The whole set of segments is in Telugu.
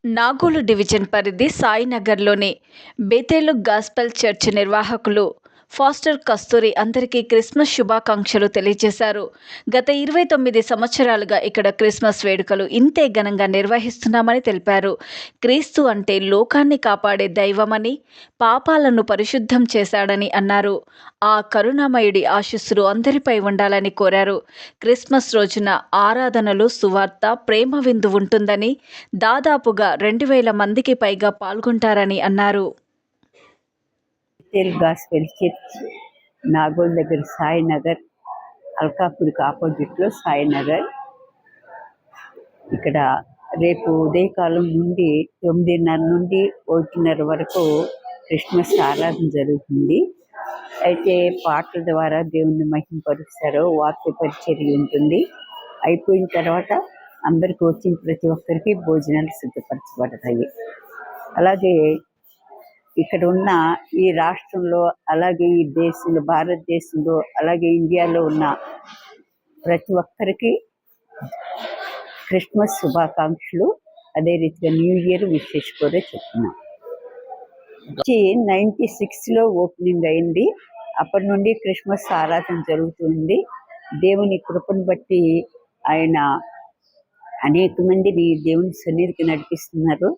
నాగోలు డివిజన్ పరిధి సాయినగర్లోని బేతేలు గాస్పెల్ చర్చ్ నిర్వాహకులు ఫాస్టర్ కస్తూరి అందరికీ క్రిస్మస్ శుభాకాంక్షలు తెలియజేశారు. గత 29 సంవత్సరాలుగా ఇక్కడ క్రిస్మస్ వేడుకలు ఇంతే ఘనంగా నిర్వహిస్తున్నామని తెలిపారు. క్రీస్తు అంటే లోకాన్ని కాపాడే దైవమని, పాపాలను పరిశుద్ధం చేశాడని అన్నారు. ఆ కరుణామయుడి ఆశీస్సులు అందరిపై ఉండాలని కోరారు. క్రిస్మస్ రోజున ఆరాధనలు, సువార్త, ప్రేమ విందు ఉంటుందని, దాదాపుగా 2000 మందికి పైగా పాల్గొంటారని అన్నారు. బేతేల్ గాస్పెల్ చర్చ్ నాగోల్ దగ్గర సాయినగర్, అల్కాపూర్కి ఆపోజిట్లో సాయినగర్. ఇక్కడ రేపు ఉదయకాలం నుండి 9:30 నుండి 1:30 వరకు క్రిస్మస్ ఆరాధన జరుగుతుంది. అయితే పాటల ద్వారా దేవుణ్ణి మహిమపరుస్తారు. వాక్య పరిచర్య ఉంటుంది. అయిపోయిన తర్వాత అందరికి వచ్చిన ప్రతి ఒక్కరికి భోజనాలు సిద్ధపరచబడతాయి. అలాగే ఇక్కడ ఉన్న ఈ రాష్ట్రంలో, అలాగే ఈ దేశంలో, భారతదేశంలో, అలాగే ఇండియాలో ఉన్న ప్రతి ఒక్కరికి క్రిస్మస్ శుభాకాంక్షలు. అదే రీతిగా న్యూ ఇయర్ విషెస్ కూడా చెప్తున్నాం. 96లో ఓపెనింగ్ అయింది. అప్పటి నుండి క్రిస్మస్ ఆరాధన జరుగుతుంది. దేవుని కృపను బట్టి ఆయన అనేక మందిని దేవుని సన్నిధికి నడిపిస్తున్నారు.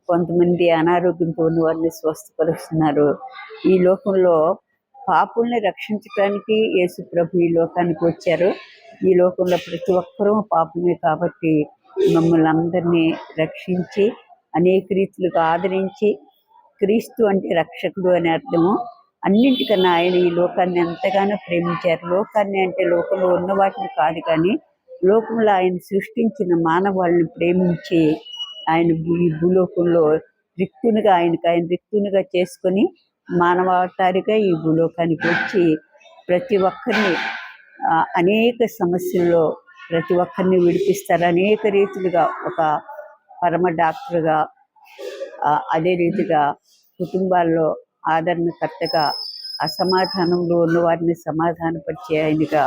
కొంతమంది అనారోగ్యంతో ఉన్న వారిని స్వస్థపరుస్తున్నారు. ఈ లోకంలో పాపుల్ని రక్షించడానికి యేసు ప్రభు ఈ లోకానికి వచ్చారు. ఈ లోకంలో ప్రతి ఒక్కరూ పాపమే కాబట్టి మమ్మల్ని అందరినీ రక్షించి అనేక రీతులుగా ఆదరించి, క్రీస్తు అంటే రక్షకుడు అనే అర్థము. అన్నింటికన్నా ఆయన ఈ లోకాన్ని ఎంతగానో ప్రేమించారు. లోకాన్ని అంటే లోకంలో ఉన్న వాటిని కాదు, కానీ లోకంలో ఆయన సృష్టించిన మానవాళ్ళని ప్రేమించి ఆయన ఈ భూలోకంలో ఆయన రిక్తునిగా చేసుకొని మానవావతారిగా ఈ భూలోకానికి వచ్చి ప్రతి ఒక్కరిని అనేక సమస్యల్లో ప్రతి ఒక్కరిని విడిపిస్తారు. అనేక రీతులుగా ఒక పరమ డాక్టర్గా, అదే రీతిగా కుటుంబాల్లో ఆదరణకర్తగా, అసమాధానంలో ఉన్న వారిని సమాధానపరిచే ఆయనగా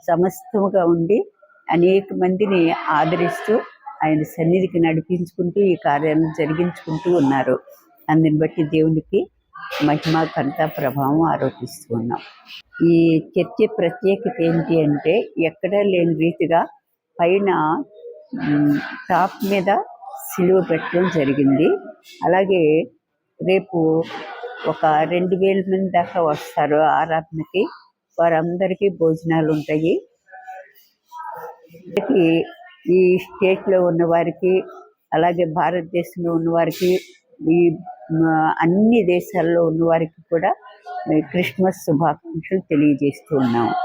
సమస్తముగా ఉండి అనేక మందిని ఆదరిస్తూ ఆయన సన్నిధికి నడిపించుకుంటూ ఈ కార్యాలను జరిగించుకుంటూ ఉన్నారు. అందుని బట్టి దేవునికి మహిమ, ఘనత, ప్రభావం ఆరోపిస్తూ ఉన్నాం. ఈ చర్చ ప్రత్యేకత ఏంటి అంటే, ఎక్కడా లేని రీతిగా పైన టాప్ మీద సిలువ పెట్టడం జరిగింది. అలాగే రేపు ఒక 2000 మంది దాకా వస్తారు ఆరాధనకి. వారందరికీ భోజనాలు ఉంటాయి. ఈ స్టేట్లో ఉన్నవారికి, అలాగే భారతదేశంలో ఉన్నవారికి, ఈ అన్ని దేశాల్లో ఉన్నవారికి కూడా క్రిస్మస్ శుభాకాంక్షలు తెలియజేస్తూ ఉన్నాము.